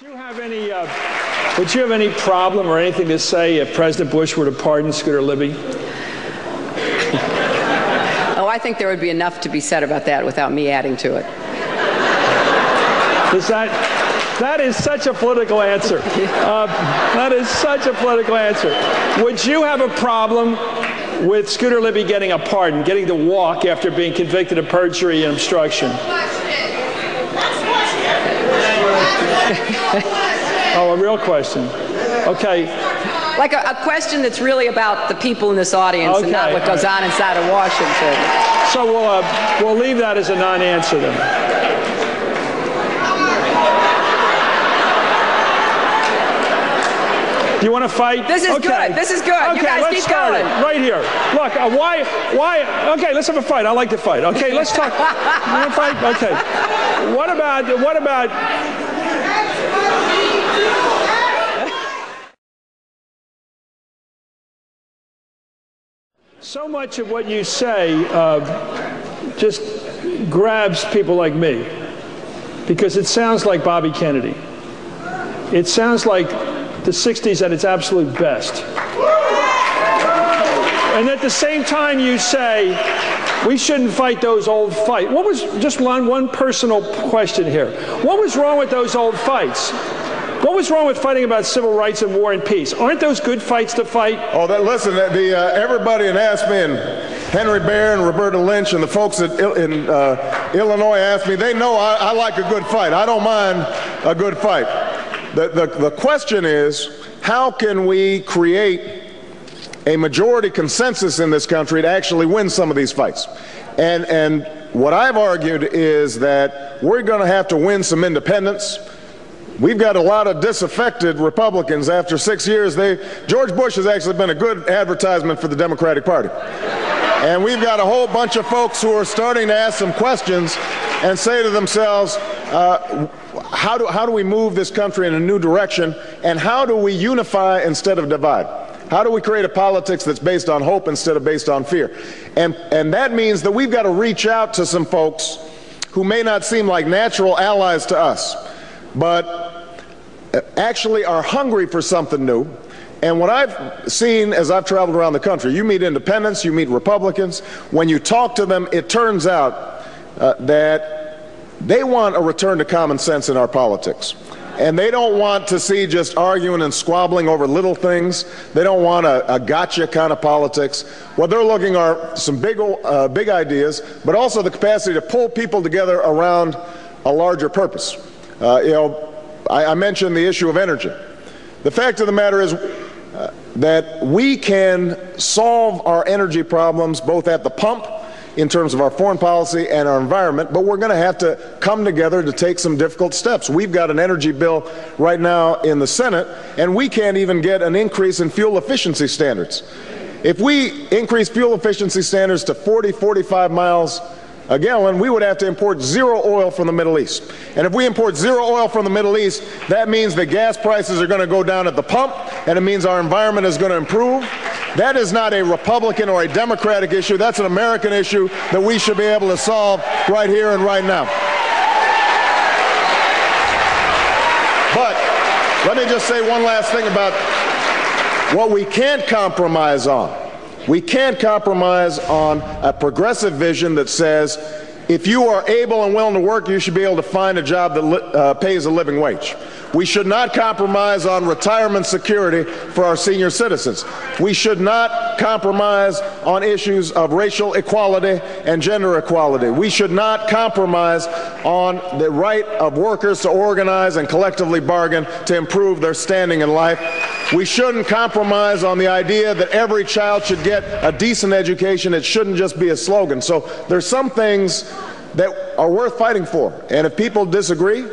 Would you have any problem or anything to say if President Bush were to pardon Scooter Libby? Oh, I think there would be enough to be said about that without me adding to it. That is such a political answer. That is such a political answer. Would you have a problem with Scooter Libby getting a pardon, getting to walk after being convicted of perjury and obstruction? Oh, a real question. Okay. Like a question that's really about the people in this audience and not what goes on inside of Washington. So we'll leave that as a non-answer then. You want to fight? This is good. This is good. Okay, you guys keep going. Right here. Look, why? Okay, let's have a fight. I like to fight. Okay, let's talk. You want to fight? Okay. What about? So much of what you say just grabs people like me, because it sounds like Bobby Kennedy. It sounds like the 60s at its absolute best. And at the same time you say, we shouldn't fight those old fights. What was, just one personal question here. What was wrong with those old fights? What was wrong with fighting about civil rights and war and peace? Aren't those good fights to fight? Oh, listen, everybody in Aspen, Henry Bair and Roberta Lynch and the folks in Illinois asked me, they know I like a good fight. I don't mind a good fight. The question is, how can we create a majority consensus in this country to actually win some of these fights? And what I've argued is that we're going to have to win some independents. We've got a lot of disaffected Republicans after 6 years. George Bush has actually been a good advertisement for the Democratic Party. And we've got a whole bunch of folks who are starting to ask some questions and say to themselves, how do we move this country in a new direction, and how do we unify instead of divide? How do we create a politics that's based on hope instead of based on fear? And that means that we've got to reach out to some folks who may not seem like natural allies to us, but actually are hungry for something new. And what I've seen as I've traveled around the country, you meet independents, you meet Republicans, when you talk to them, it turns out that they want a return to common sense in our politics. And they don't want to see just arguing and squabbling over little things. They don't want a gotcha kind of politics. What they're looking are some big ideas, but also the capacity to pull people together around a larger purpose. I mentioned the issue of energy. The fact of the matter is that we can solve our energy problems both at the pump in terms of our foreign policy and our environment, but we're going to have to come together to take some difficult steps. We've got an energy bill right now in the Senate, and we can't even get an increase in fuel efficiency standards. If we increase fuel efficiency standards to 45 miles a gallon, we would have to import zero oil from the Middle East. And if we import zero oil from the Middle East, that means that gas prices are going to go down at the pump, and it means our environment is going to improve. That is not a Republican or a Democratic issue. That's an American issue that we should be able to solve right here and right now. But let me just say one last thing about what we can't compromise on. We can't compromise on a progressive vision that says if you are able and willing to work, you should be able to find a job that pays a living wage. We should not compromise on retirement security for our senior citizens. We should not compromise on issues of racial equality and gender equality. We should not compromise on the right of workers to organize and collectively bargain to improve their standing in life. We shouldn't compromise on the idea that every child should get a decent education. It shouldn't just be a slogan. So there's some things that are worth fighting for. And if people disagree,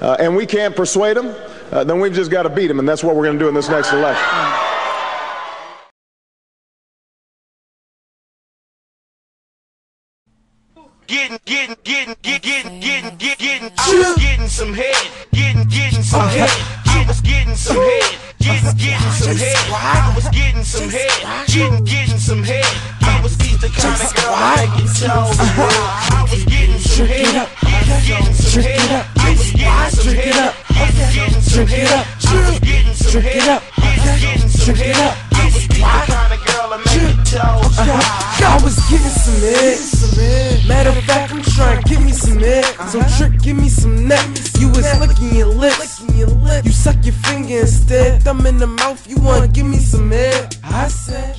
and we can't persuade them, then we've just got to beat them, and that's what we're going to do in this next election. Getting some head, getting some head, getting some head, getting some head. I was getting some head, getting some head. I was the kind of girl that can tell the world. I was getting some head, getting some head. I was getting some head, getting some some head. I was getting some head. Getting some head. I was the kind of girl that make your toes drop. I was getting some head. Matter of fact, I'm trying to get me some head. So trick, give me some neck. You was licking your lips. You suck your finger instead. Thumb in the mouth, you wanna give me some head. I said